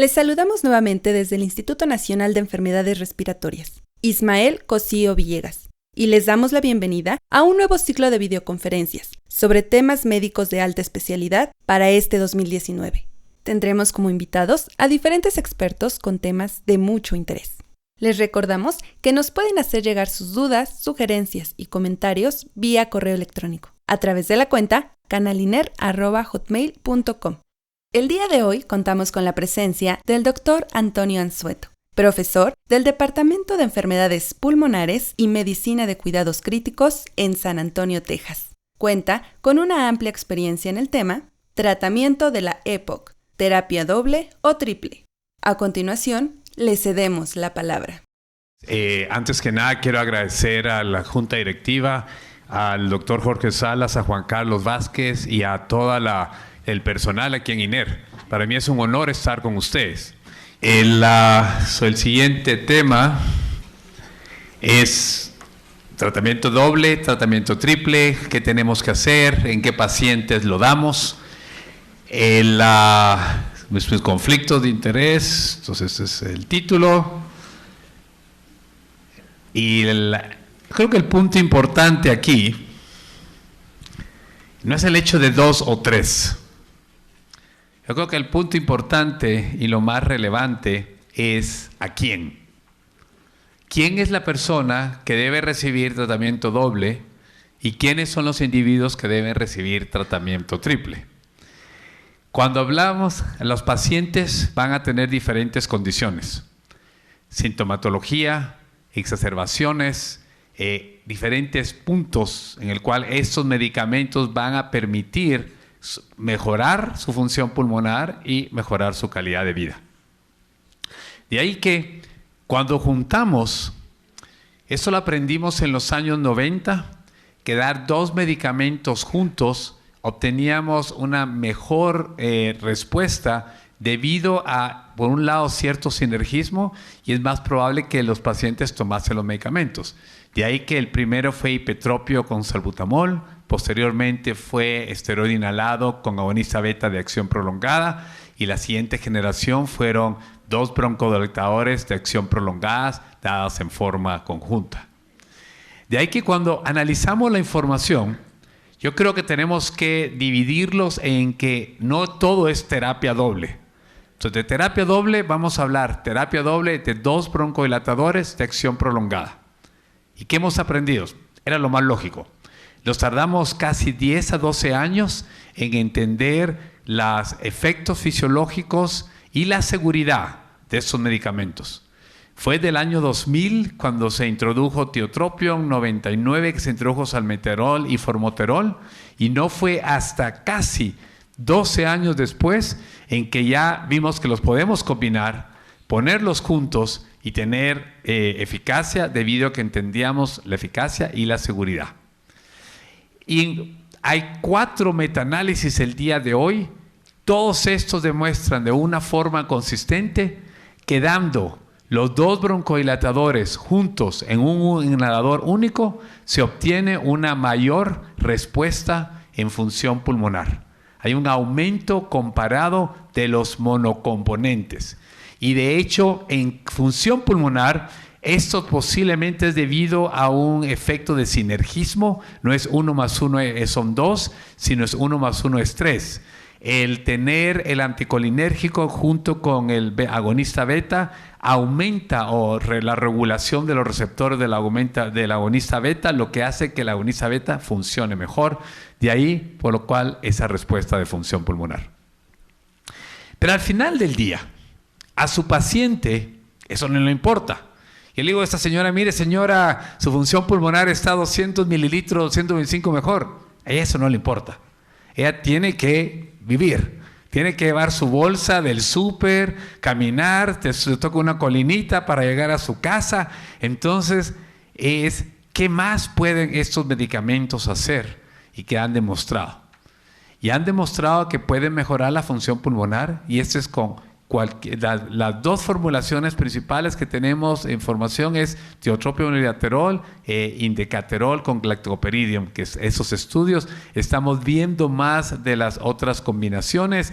Les saludamos nuevamente desde el Instituto Nacional de Enfermedades Respiratorias, Ismael Cosío Villegas, y les damos la bienvenida a un nuevo ciclo de videoconferencias sobre temas médicos de alta especialidad para este 2019. Tendremos como invitados a diferentes expertos con temas de mucho interés. Les recordamos que nos pueden hacer llegar sus dudas, sugerencias y comentarios vía correo electrónico a través de la cuenta canaliner@hotmail.com. El día de hoy contamos con la presencia del Dr. Antonio Anzueto, profesor del Departamento de Enfermedades Pulmonares y Medicina de Cuidados Críticos en San Antonio, Texas. Cuenta con una amplia experiencia en el tema tratamiento de la EPOC, terapia doble o triple. A continuación, le cedemos la palabra. Antes que nada, quiero agradecer a la Junta Directiva, al doctor Jorge Salas, a Juan Carlos Vázquez y a todo el personal aquí en INER. Para mí es un honor estar con ustedes. El siguiente tema es tratamiento doble, tratamiento triple, qué tenemos que hacer, en qué pacientes lo damos, conflictos de interés, entonces ese es el título. Y creo que el punto importante aquí no es el hecho de 2 o 3. Yo creo que el punto importante y lo más relevante es a quién. ¿Quién es la persona que debe recibir tratamiento doble y quiénes son los individuos que deben recibir tratamiento triple? Cuando hablamos, los pacientes van a tener diferentes condiciones, sintomatología, exacerbaciones, diferentes puntos en el cual estos medicamentos van a permitir mejorar su función pulmonar y mejorar su calidad de vida. De ahí que cuando juntamos, esto lo aprendimos en los años 90, que dar 2 medicamentos juntos obteníamos una mejor respuesta debido a, por un lado, cierto sinergismo y es más probable que los pacientes tomasen los medicamentos. De ahí que el primero fue ipetropio con salbutamol, posteriormente fue esteroide inhalado con agonista beta de acción prolongada y la siguiente generación fueron 2 broncodilatadores de acción prolongadas dadas en forma conjunta. De ahí que cuando analizamos la información, yo creo que tenemos que dividirlos en que no todo es terapia doble. Entonces, de terapia doble vamos a hablar terapia doble de 2 broncodilatadores de acción prolongada. ¿Y qué hemos aprendido? Era lo más lógico. Nos tardamos casi 10 a 12 años en entender los efectos fisiológicos y la seguridad de estos medicamentos. Fue del año 2000 cuando se introdujo tiotropium, 99 que se introdujo salmeterol y formoterol, y no fue hasta casi 12 años después en que ya vimos que los podemos combinar, ponerlos juntos y tener eficacia debido a que entendíamos la eficacia y la seguridad. Y hay 4 metaanálisis el día de hoy. Todos estos demuestran de una forma consistente que dando los 2 broncodilatadores juntos en un inhalador único se obtiene una mayor respuesta en función pulmonar. Hay un aumento comparado de los monocomponentes. Y de hecho, en función pulmonar, esto posiblemente es debido a un efecto de sinergismo. No es 1 más 1 son 2, sino es 1 más 1 es 3. El tener el anticolinérgico junto con el agonista beta aumenta la regulación de los receptores del agonista beta, lo que hace que el agonista beta funcione mejor. De ahí, por lo cual, esa respuesta de función pulmonar. Pero al final del día, a su paciente, eso no le importa. Y le digo a esta señora, mire señora, su función pulmonar está 200 mililitros, 225 mejor. A ella eso no le importa. Ella tiene que vivir. Tiene que llevar su bolsa del súper, caminar, se toca una colinita para llegar a su casa. Entonces, ¿qué más pueden estos medicamentos hacer? Y que han demostrado. Y han demostrado que pueden mejorar la función pulmonar, y esto es con las 2 formulaciones principales que tenemos en formación es tiotropium unilateral e indecaterol con galactoperidium, que esos estudios estamos viendo más de las otras combinaciones.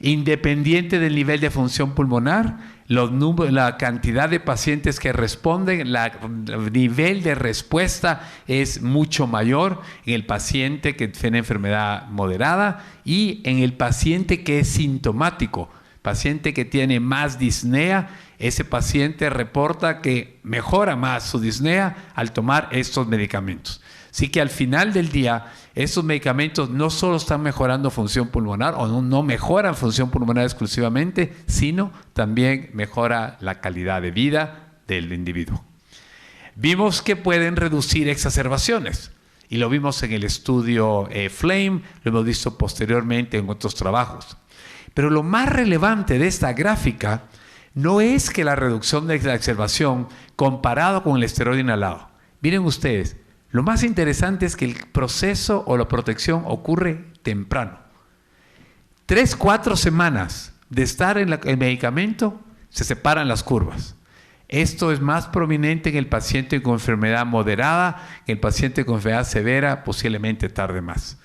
Independiente del nivel de función pulmonar, la cantidad de pacientes que responden, el nivel de respuesta es mucho mayor en el paciente que tiene enfermedad moderada y en el paciente que es sintomático. Paciente que tiene más disnea, ese paciente reporta que mejora más su disnea al tomar estos medicamentos. Así que al final del día, estos medicamentos no solo están mejorando función pulmonar o no mejoran función pulmonar exclusivamente, sino también mejora la calidad de vida del individuo. Vimos que pueden reducir exacerbaciones y lo vimos en el estudio FLAME, lo hemos visto posteriormente en otros trabajos. Pero lo más relevante de esta gráfica no es que la reducción de la exacerbación comparado con el esteroide inhalado. Miren ustedes, lo más interesante es que el proceso o la protección ocurre temprano. 3-4 semanas de estar en el medicamento, se separan las curvas. Esto es más prominente en el paciente con enfermedad moderada, en el paciente con enfermedad severa, posiblemente tarde más.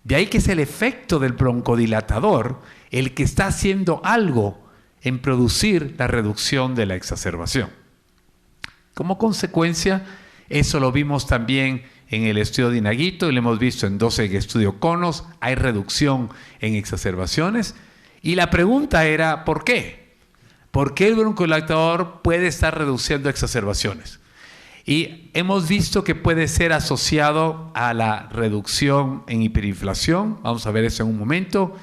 De ahí que es el efecto del broncodilatador el que está haciendo algo en producir la reducción de la exacerbación. Como consecuencia, eso lo vimos también en el estudio de Inaguito y lo hemos visto en 12 estudio CONOS, hay reducción en exacerbaciones. Y la pregunta era, ¿por qué? ¿Por qué el broncodilatador puede estar reduciendo exacerbaciones? Y hemos visto que puede ser asociado a la reducción en hiperinflación, vamos a ver eso en un momento,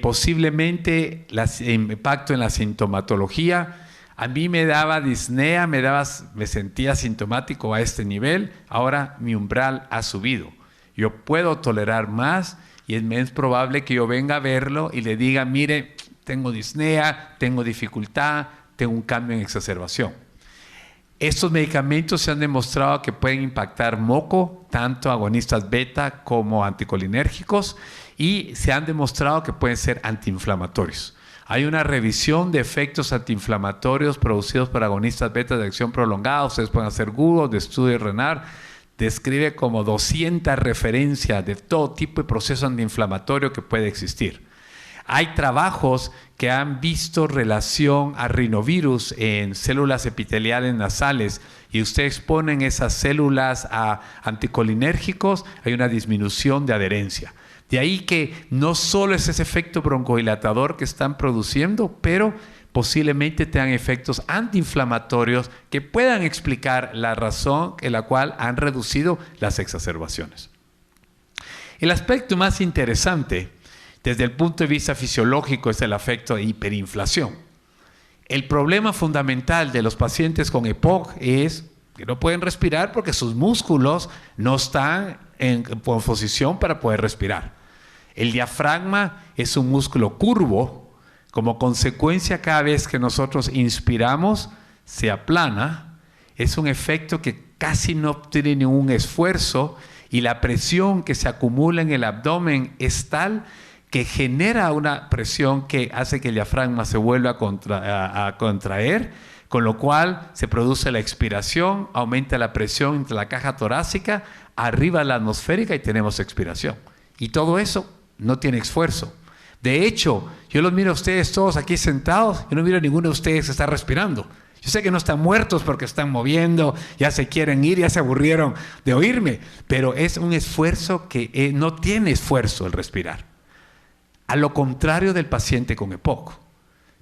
posiblemente el impacto en la sintomatología. A mí me daba disnea, me sentía sintomático a este nivel, ahora mi umbral ha subido. Yo puedo tolerar más y es menos probable que yo venga a verlo y le diga, mire, tengo disnea, tengo dificultad, tengo un cambio en exacerbación. Estos medicamentos se han demostrado que pueden impactar moco, tanto agonistas beta como anticolinérgicos, y se han demostrado que pueden ser antiinflamatorios. Hay una revisión de efectos antiinflamatorios producidos por agonistas beta de acción prolongada. Ustedes pueden hacer Google de estudio renal. Describe como 200 referencias de todo tipo de proceso antiinflamatorio que puede existir. Hay trabajos que han visto relación a rinovirus en células epiteliales nasales y ustedes ponen esas células a anticolinérgicos, hay una disminución de adherencia. De ahí que no solo es ese efecto broncodilatador que están produciendo, pero posiblemente tengan efectos antiinflamatorios que puedan explicar la razón en la cual han reducido las exacerbaciones. El aspecto más interesante desde el punto de vista fisiológico es el efecto de hiperinflación. El problema fundamental de los pacientes con EPOC es que no pueden respirar porque sus músculos no están en posición para poder respirar. El diafragma es un músculo curvo. Como consecuencia, cada vez que nosotros inspiramos, se aplana. Es un efecto que casi no tiene ningún esfuerzo y la presión que se acumula en el abdomen es tal que genera una presión que hace que el diafragma se vuelva a contraer, con lo cual se produce la expiración, aumenta la presión entre la caja torácica, arriba la atmosférica y tenemos expiración. Y todo eso no tiene esfuerzo. De hecho, yo los miro a ustedes todos aquí sentados, yo no miro a ninguno de ustedes que está respirando. Yo sé que no están muertos porque están moviendo, ya se quieren ir, ya se aburrieron de oírme, pero es un esfuerzo que no tiene esfuerzo el respirar. A lo contrario del paciente con EPOC.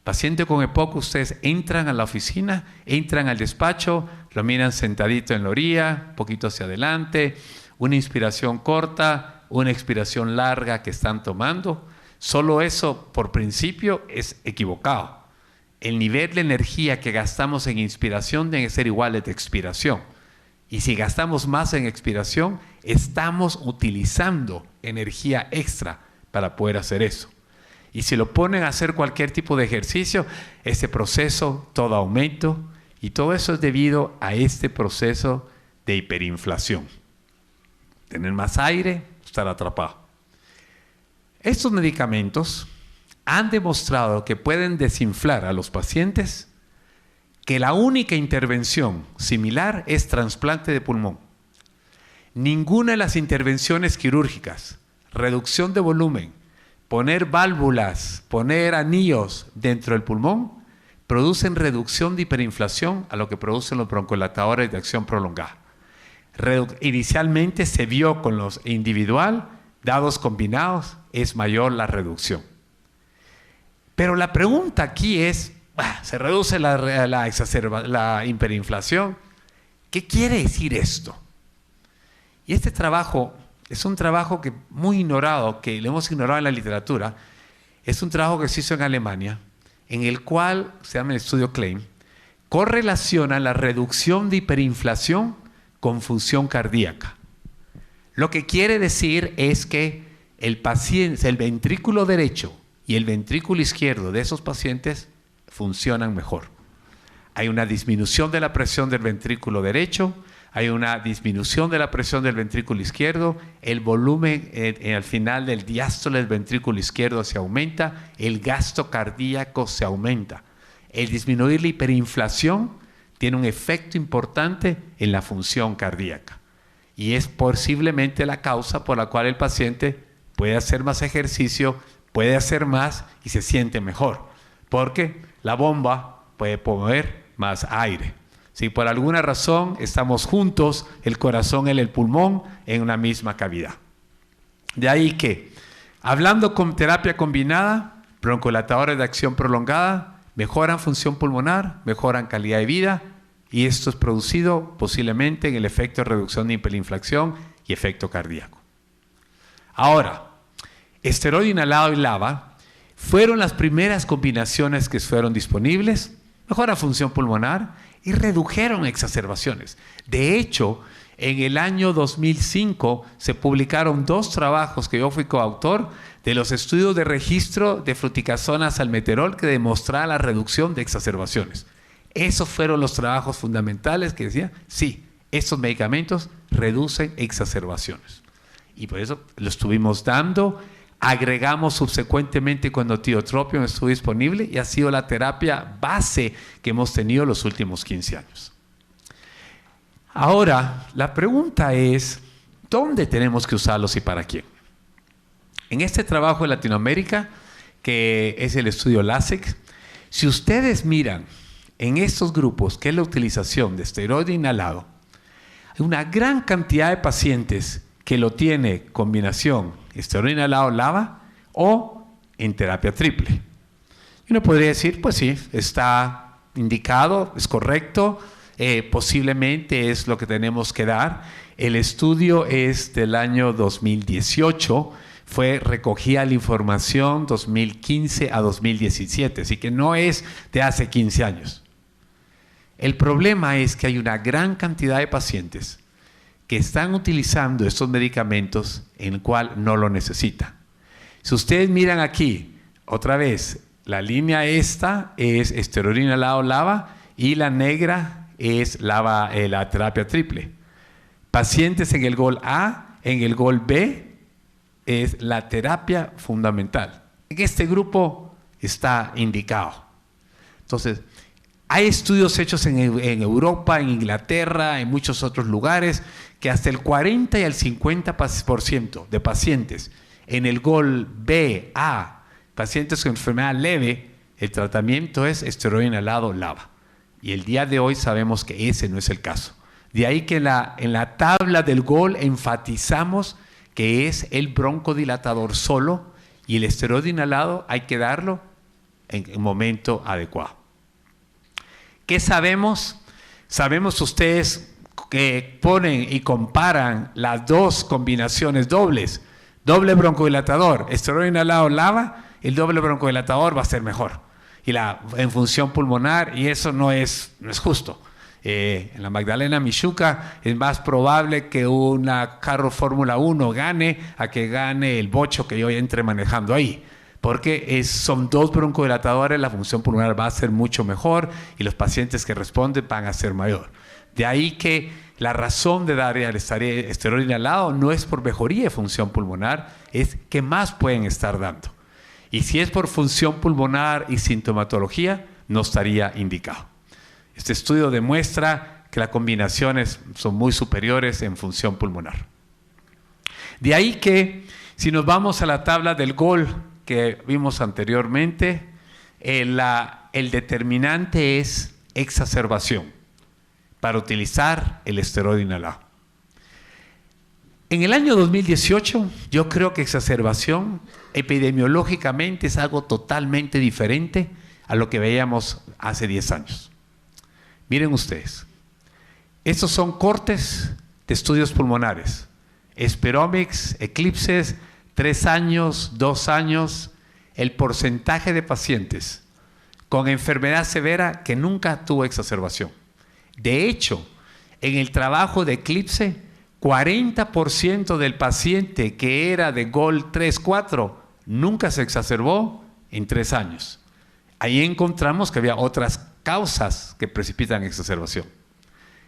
Paciente con EPOC, ustedes entran a la oficina, entran al despacho, lo miran sentadito en la orilla, un poquito hacia adelante, una inspiración corta, una expiración larga que están tomando. Solo eso, por principio, es equivocado. El nivel de energía que gastamos en inspiración debe ser igual al de expiración. Y si gastamos más en expiración, estamos utilizando energía extra para poder hacer eso. Y si lo ponen a hacer cualquier tipo de ejercicio, ese proceso, todo aumento, y todo eso es debido a este proceso de hiperinflación. Tener más aire, estar atrapado. Estos medicamentos han demostrado que pueden desinflar a los pacientes, que la única intervención similar es trasplante de pulmón. Ninguna de las intervenciones quirúrgicas, reducción de volumen, poner válvulas, poner anillos dentro del pulmón, producen reducción de hiperinflación a lo que producen los broncodilatadores de acción prolongada. Inicialmente se vio con los individual, dados combinados, es mayor la reducción. Pero la pregunta aquí es, ¿se reduce la hiperinflación? ¿Qué quiere decir esto? Y este trabajo es un trabajo que muy ignorado, que lo hemos ignorado en la literatura. Es un trabajo que se hizo en Alemania, en el cual, se llama el estudio Klein, correlaciona la reducción de hiperinflación con función cardíaca. Lo que quiere decir es que el ventrículo derecho y el ventrículo izquierdo de esos pacientes funcionan mejor. Hay una disminución de la presión del ventrículo derecho, hay una disminución de la presión del ventrículo izquierdo, el volumen al final del diástole del ventrículo izquierdo se aumenta, el gasto cardíaco se aumenta. El disminuir la hiperinflación tiene un efecto importante en la función cardíaca y es posiblemente la causa por la cual el paciente puede hacer más ejercicio, puede hacer más y se siente mejor, porque la bomba puede mover más aire. Si por alguna razón estamos juntos, el corazón y el pulmón en una misma cavidad. De ahí que, hablando con terapia combinada, broncodilatadores de acción prolongada, mejoran función pulmonar, mejoran calidad de vida, y esto es producido posiblemente en el efecto de reducción de hiperinflación y efecto cardíaco. Ahora, esteroide inhalado y LABA fueron las primeras combinaciones que fueron disponibles, mejoran función pulmonar y redujeron exacerbaciones. De hecho, en el año 2005 se publicaron 2 trabajos que yo fui coautor de los estudios de registro de fluticasona salmeterol que demostraban la reducción de exacerbaciones. Esos fueron los trabajos fundamentales que decían, sí, estos medicamentos reducen exacerbaciones. Y por eso lo estuvimos dando. Agregamos subsecuentemente cuando tiotropium estuvo disponible y ha sido la terapia base que hemos tenido los últimos 15 años. Ahora, la pregunta es, ¿dónde tenemos que usarlos y para quién? En este trabajo en Latinoamérica, que es el estudio LASIK, si ustedes miran en estos grupos, que es la utilización de esteroide inhalado, hay una gran cantidad de pacientes que lo tiene combinación esteroide inhalado LABA o en terapia triple. Y uno podría decir, pues sí, está indicado, es correcto, posiblemente es lo que tenemos que dar. El estudio es del año 2018, recogía la información 2015 a 2017, así que no es de hace 15 años. El problema es que hay una gran cantidad de pacientes que están utilizando estos medicamentos en el cual no lo necesitan. Si ustedes miran aquí, otra vez, la línea esta es esteroide inhalado LABA y la negra es la terapia triple. Pacientes en el GOL A, en el GOL B, es la terapia fundamental. En este grupo está indicado. Entonces, hay estudios hechos en Europa, en Inglaterra, en muchos otros lugares, que hasta el 40 y el 50% de pacientes en el GOL B, A, pacientes con enfermedad leve, el tratamiento es esteroide inhalado LABA. Y el día de hoy sabemos que ese no es el caso. De ahí que en la tabla del GOL enfatizamos que es el broncodilatador solo y el esteroide inhalado hay que darlo en el momento adecuado. ¿Qué sabemos? Sabemos ustedes que ponen y comparan las 2 combinaciones dobles, doble broncodilatador, esteroide inhalado LABA, el doble broncodilatador va a ser mejor. Y en función pulmonar, y eso no es justo. En la Magdalena Michuca es más probable que una carro Fórmula 1 gane a que gane el bocho que yo entre manejando ahí. Porque son 2 broncodilatadores, la función pulmonar va a ser mucho mejor y los pacientes que responden van a ser mayor. De ahí que la razón de dar el esteroide inhalado no es por mejoría de función pulmonar, es que más pueden estar dando. Y si es por función pulmonar y sintomatología, no estaría indicado. Este estudio demuestra que las combinaciones son muy superiores en función pulmonar. De ahí que, si nos vamos a la tabla del GOL, que vimos anteriormente, el determinante es exacerbación para utilizar el esteroide inhalado. En el año 2018, yo creo que exacerbación epidemiológicamente es algo totalmente diferente a lo que veíamos hace 10 años. Miren ustedes, estos son cortes de estudios pulmonares, Spirometrics, Eclipses, 3 años, 2 años, el porcentaje de pacientes con enfermedad severa que nunca tuvo exacerbación. De hecho, en el trabajo de Eclipse, 40% del paciente que era de GOL 3-4 nunca se exacerbó en 3 años. Ahí encontramos que había otras causas que precipitan exacerbación.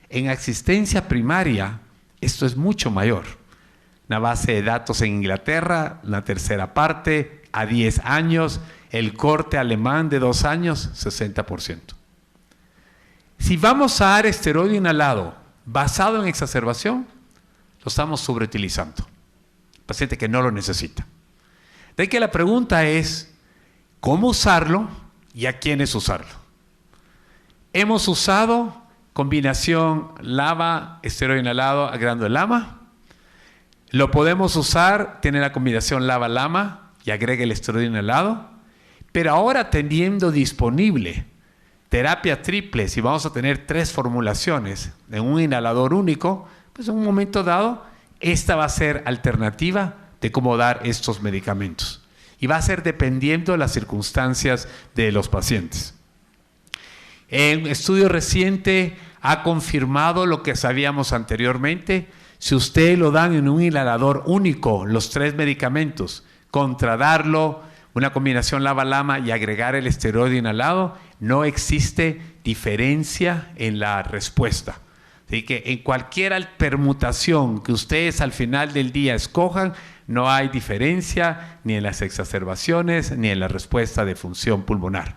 En asistencia primaria, esto es mucho mayor. Una base de datos en Inglaterra, la tercera parte, a 10 años, el corte alemán de 2 años, 60%. Si vamos a dar esteroide inhalado basado en exacerbación, lo estamos sobreutilizando. Paciente que no lo necesita. De ahí que la pregunta es, ¿cómo usarlo y a quiénes usarlo? Hemos usado combinación LABA, esteroide inhalado, agregando el LAMA. Lo podemos usar, tiene la combinación LABA-LAMA y agrega el esteroide inhalado. Pero ahora teniendo disponible terapia triple, si vamos a tener 3 formulaciones en un inhalador único, pues en un momento dado, esta va a ser alternativa de cómo dar estos medicamentos. Y va a ser dependiendo de las circunstancias de los pacientes. Un estudio reciente ha confirmado lo que sabíamos anteriormente. Si usted lo dan en un inhalador único, los 3 medicamentos, contra darlo, una combinación LABA-LAMA y agregar el esteroide inhalado, no existe diferencia en la respuesta. Así que en cualquier permutación que ustedes al final del día escojan, no hay diferencia ni en las exacerbaciones ni en la respuesta de función pulmonar.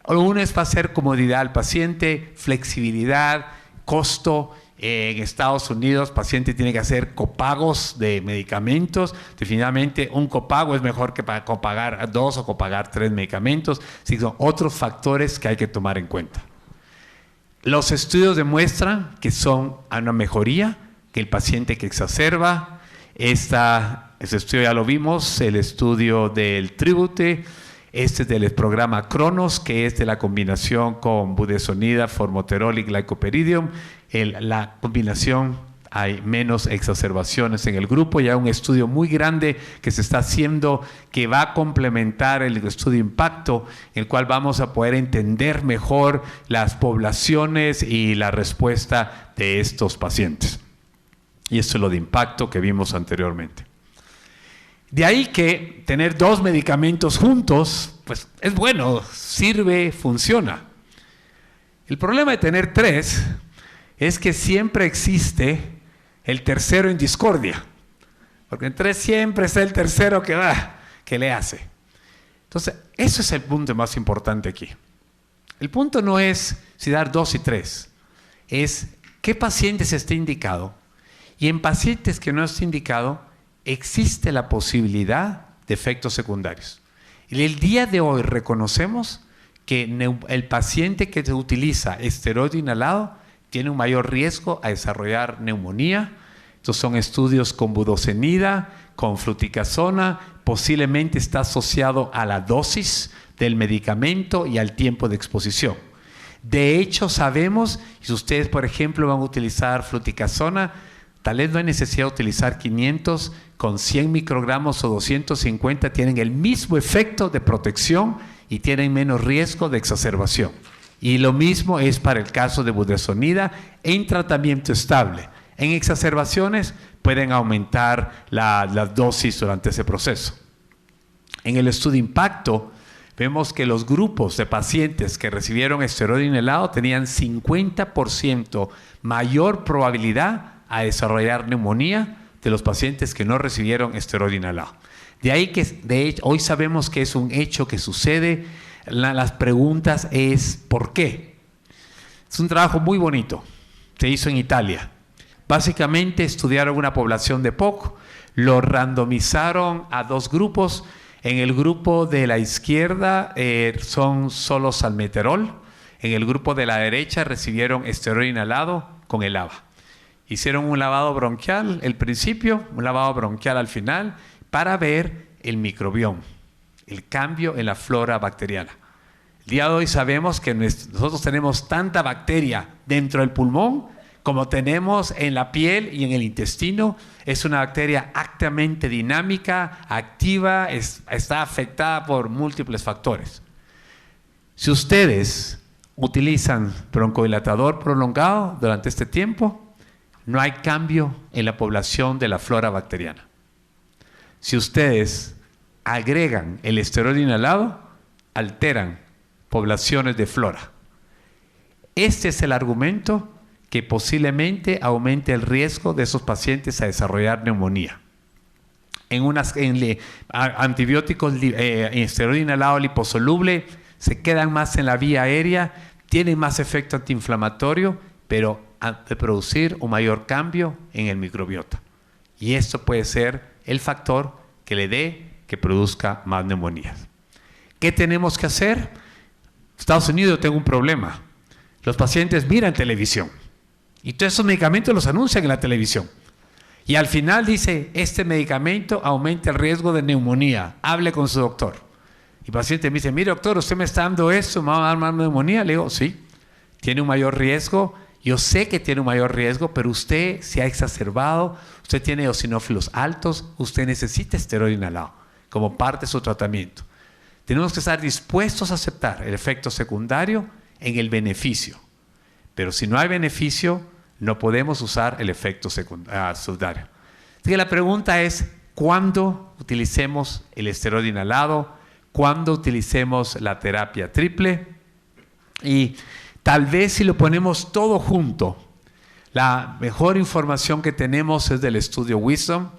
Uno es para hacer comodidad al paciente, flexibilidad, costo. En Estados Unidos, el paciente tiene que hacer copagos de medicamentos. Definitivamente, un copago es mejor que copagar 2 o copagar 3 medicamentos. Sí, son otros factores que hay que tomar en cuenta. Los estudios demuestran que son una mejoría, que el paciente que exacerba, ese estudio ya lo vimos, el estudio del Tribute, este es del programa Cronos, que es de la combinación con budesonida, formoterol y glycopiridium. La combinación, hay menos exacerbaciones en el grupo. Ya hay un estudio muy grande que se está haciendo que va a complementar el estudio Impacto, en el cual vamos a poder entender mejor las poblaciones y la respuesta de estos pacientes. Y esto es lo de Impacto que vimos anteriormente. De ahí que tener 2 medicamentos juntos, pues es bueno, sirve, funciona. El problema de tener 3 es que siempre existe el tercero en discordia. Porque en 3 siempre está el tercero que le hace. Entonces, eso es el punto más importante aquí. El punto no es si dar 2 y 3, es qué pacientes está indicado. Y en pacientes que no está indicado, existe la posibilidad de efectos secundarios. Y el día de hoy reconocemos que el paciente que utiliza esteroide inhalado tiene un mayor riesgo a desarrollar neumonía. Estos son estudios con budesonida, con fluticasona, posiblemente está asociado a la dosis del medicamento y al tiempo de exposición. De hecho, sabemos, si ustedes, por ejemplo, van a utilizar fluticasona, tal vez no hay necesidad de utilizar 500, con 100 microgramos o 250 tienen el mismo efecto de protección y tienen menos riesgo de exacerbación. Y lo mismo es para el caso de budesonida en tratamiento estable. En exacerbaciones pueden aumentar la dosis durante ese proceso. En el estudio Impacto vemos que los grupos de pacientes que recibieron esteroide inhalado tenían 50% mayor probabilidad a desarrollar neumonía de los pacientes que no recibieron esteroide inhalado. De ahí que, de hecho, hoy sabemos que es un hecho que sucede. Las preguntas es ¿por qué? Es un trabajo muy bonito. Se hizo en Italia. Básicamente estudiaron una población de POC, lo randomizaron a 2 grupos. En el grupo de la izquierda son solo salmeterol. En el grupo de la derecha recibieron esteroide inhalado con el ABA. Hicieron un lavado bronquial al principio, un lavado bronquial al final, para ver el microbioma, el cambio en la flora bacteriana. El día de hoy sabemos que nosotros tenemos tanta bacteria dentro del pulmón como tenemos en la piel y en el intestino. Es una bacteria altamente dinámica, activa, está afectada por múltiples factores. Si ustedes utilizan broncodilatador prolongado durante este tiempo, no hay cambio en la población de la flora bacteriana. Si ustedes agregan el esteroide inhalado, alteran poblaciones de flora. Este es el argumento que posiblemente aumente el riesgo de esos pacientes a desarrollar neumonía. Antibióticos en esteroide inhalado liposoluble se quedan más en la vía aérea, tienen más efecto antiinflamatorio, pero de producir un mayor cambio en el microbiota. Y esto puede ser el factor que produzca más neumonías. ¿Qué tenemos que hacer? Estados Unidos tengo un problema. Los pacientes miran televisión y todos esos medicamentos los anuncian en la televisión. Y al final dice, este medicamento aumenta el riesgo de neumonía. Hable con su doctor. Y el paciente me dice, mire doctor, usted me está dando esto, ¿me va a dar más neumonía? Le digo, sí, tiene un mayor riesgo. Yo sé que tiene un mayor riesgo, pero usted se ha exacerbado, usted tiene eosinófilos altos, usted necesita esteroide inhalado como parte de su tratamiento. Tenemos que estar dispuestos a aceptar el efecto secundario en el beneficio. Pero si no hay beneficio, no podemos usar el efecto secundario. Así que la pregunta es, ¿cuándo utilicemos el esteroide inhalado? ¿Cuándo utilicemos la terapia triple? Y tal vez si lo ponemos todo junto, la mejor información que tenemos es del estudio Wisdom.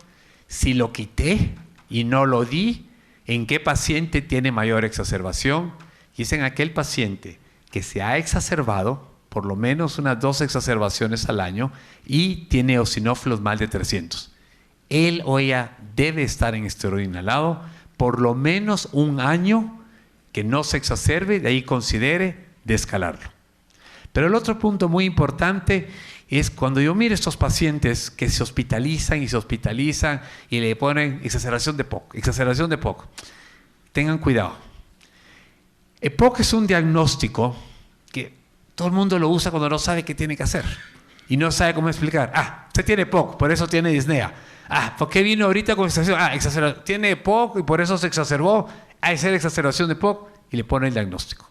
Si lo quité y no lo di, ¿en qué paciente tiene mayor exacerbación? Y es en aquel paciente que se ha exacerbado por lo menos unas 2 exacerbaciones al año y tiene eosinófilos más de 300. Él o ella debe estar en esteroide inhalado por lo menos un año, que no se exacerbe, de ahí considere descalarlo. Pero el otro punto muy importante es cuando yo miro estos pacientes que se hospitalizan y le ponen exacerbación de POC. Tengan cuidado. EPOC es un diagnóstico que todo el mundo lo usa cuando no sabe qué tiene que hacer y no sabe cómo explicar. Usted tiene EPOC, por eso tiene disnea. ¿Por qué vino ahorita con exacerbación? Tiene EPOC y por eso se exacerbó. Hay que hacer exacerbación de EPOC y le pone el diagnóstico.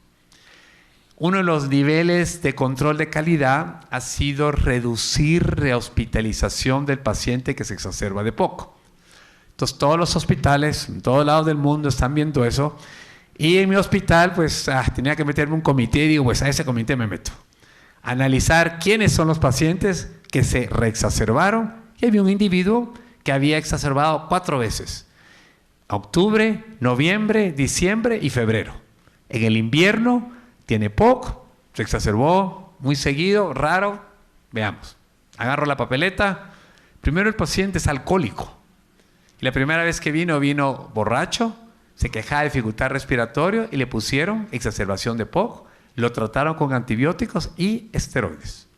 Uno de los niveles de control de calidad ha sido reducir rehospitalización del paciente que se exacerba de EPOC. Entonces todos los hospitales en todos lados del mundo están viendo eso. Y en mi hospital pues tenía que meterme un comité y digo, pues a ese comité me meto. Analizar quiénes son los pacientes que se reexacerbaron. Y había un individuo que había exacerbado 4 veces. Octubre, noviembre, diciembre y febrero. En el invierno tiene POC, se exacerbó muy seguido, raro. Veamos. Agarro la papeleta. Primero el paciente es alcohólico. Y la primera vez que vino borracho, se quejaba de dificultad respiratoria y le pusieron exacerbación de POC. Lo trataron con antibióticos y esteroides.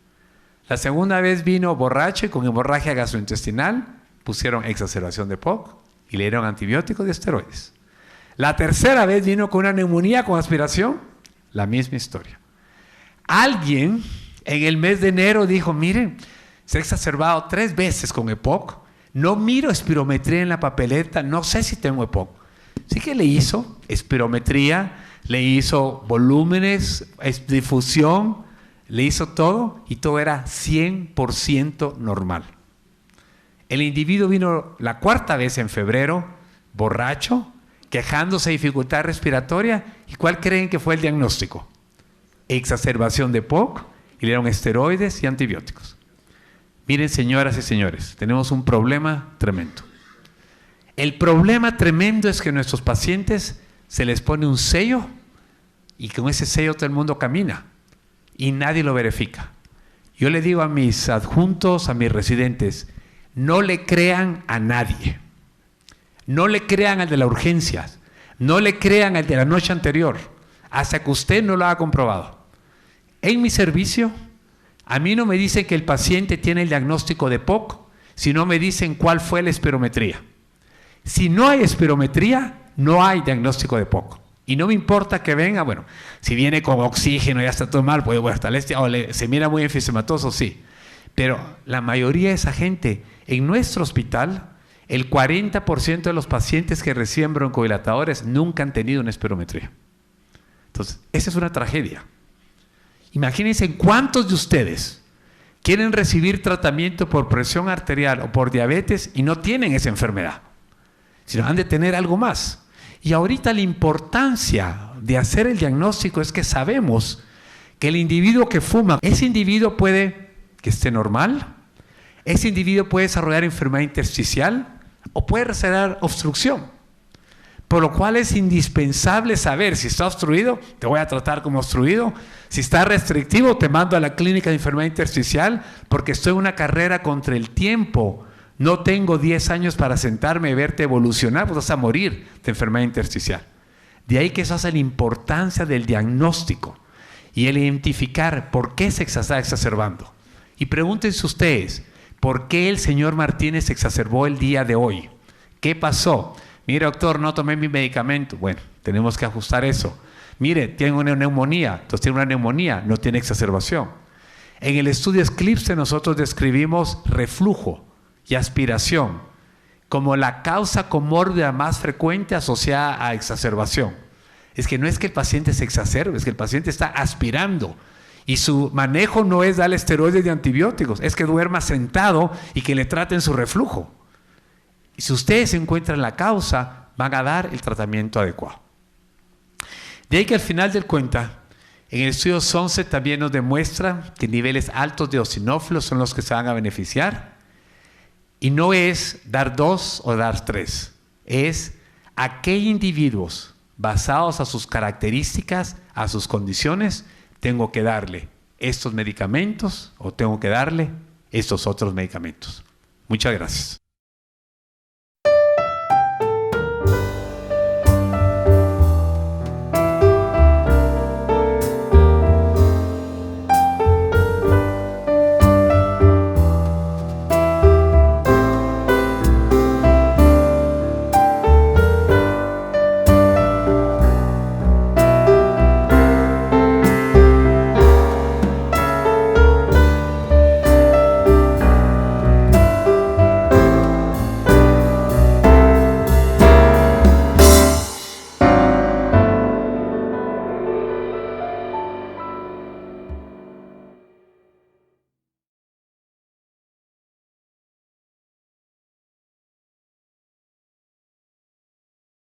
La segunda vez vino borracho y con hemorragia gastrointestinal, pusieron exacerbación de POC y le dieron antibióticos y esteroides. La tercera vez vino con una neumonía con aspiración, la misma historia. Alguien en el mes de enero dijo, miren, se ha exacerbado 3 veces con EPOC, no miro espirometría en la papeleta, no sé si tengo EPOC. Así que le hizo espirometría, le hizo volúmenes, difusión, le hizo todo y todo era 100% normal. El individuo vino la 4ª vez en febrero, borracho, quejándose de dificultad respiratoria. ¿Y cuál creen que fue el diagnóstico? Exacerbación de POC y le dieron esteroides y antibióticos. Miren, señoras y señores, tenemos un problema tremendo. El problema tremendo es que a nuestros pacientes se les pone un sello y con ese sello todo el mundo camina y nadie lo verifica. Yo le digo a mis adjuntos, a mis residentes, no le crean a nadie. No le crean al de las urgencias. No le crean al de la noche anterior, hasta que usted no lo haya comprobado. En mi servicio, a mí no me dicen que el paciente tiene el diagnóstico de POC, sino me dicen cuál fue la espirometría. Si no hay espirometría, no hay diagnóstico de POC. Y no me importa que venga, bueno, si viene con oxígeno, ya está todo mal, pues bueno, tal vez se mira muy enfisematoso, sí. Pero la mayoría de esa gente, en nuestro hospital, el 40% de los pacientes que reciben broncodilatadores nunca han tenido una espirometría. Entonces, esa es una tragedia. Imagínense cuántos de ustedes quieren recibir tratamiento por presión arterial o por diabetes y no tienen esa enfermedad, sino han de tener algo más. Y ahorita la importancia de hacer el diagnóstico es que sabemos que el individuo que fuma, ese individuo puede que esté normal, ese individuo puede desarrollar enfermedad intersticial o puede desarrollar obstrucción. Por lo cual es indispensable saber si está obstruido, te voy a tratar como obstruido. Si está restrictivo, te mando a la clínica de enfermedad intersticial porque estoy en una carrera contra el tiempo. No tengo 10 años para sentarme y verte evolucionar, pues vas a morir de enfermedad intersticial. De ahí que eso hace la importancia del diagnóstico y el identificar por qué se está exacerbando. Y pregúntense ustedes, ¿por qué el señor Martínez se exacerbó el día de hoy? ¿Qué pasó? Mire, doctor, no tomé mi medicamento. Bueno, tenemos que ajustar eso. Mire, tiene una neumonía. Entonces tiene una neumonía, no tiene exacerbación. En el estudio Eclipse nosotros describimos reflujo y aspiración como la causa comórbida más frecuente asociada a exacerbación. Es que no es que el paciente se exacerbe, es que el paciente está aspirando y su manejo no es darle esteroides y antibióticos, es que duerma sentado y que le traten su reflujo. Y si ustedes encuentran la causa, van a dar el tratamiento adecuado. De ahí que al final del cuenta, en el estudio SONCE también nos demuestra que niveles altos de eosinófilos son los que se van a beneficiar. Y no es dar 2 o dar 3, es a qué individuos, basados a sus características, a sus condiciones, tengo que darle estos medicamentos o tengo que darle estos otros medicamentos. Muchas gracias.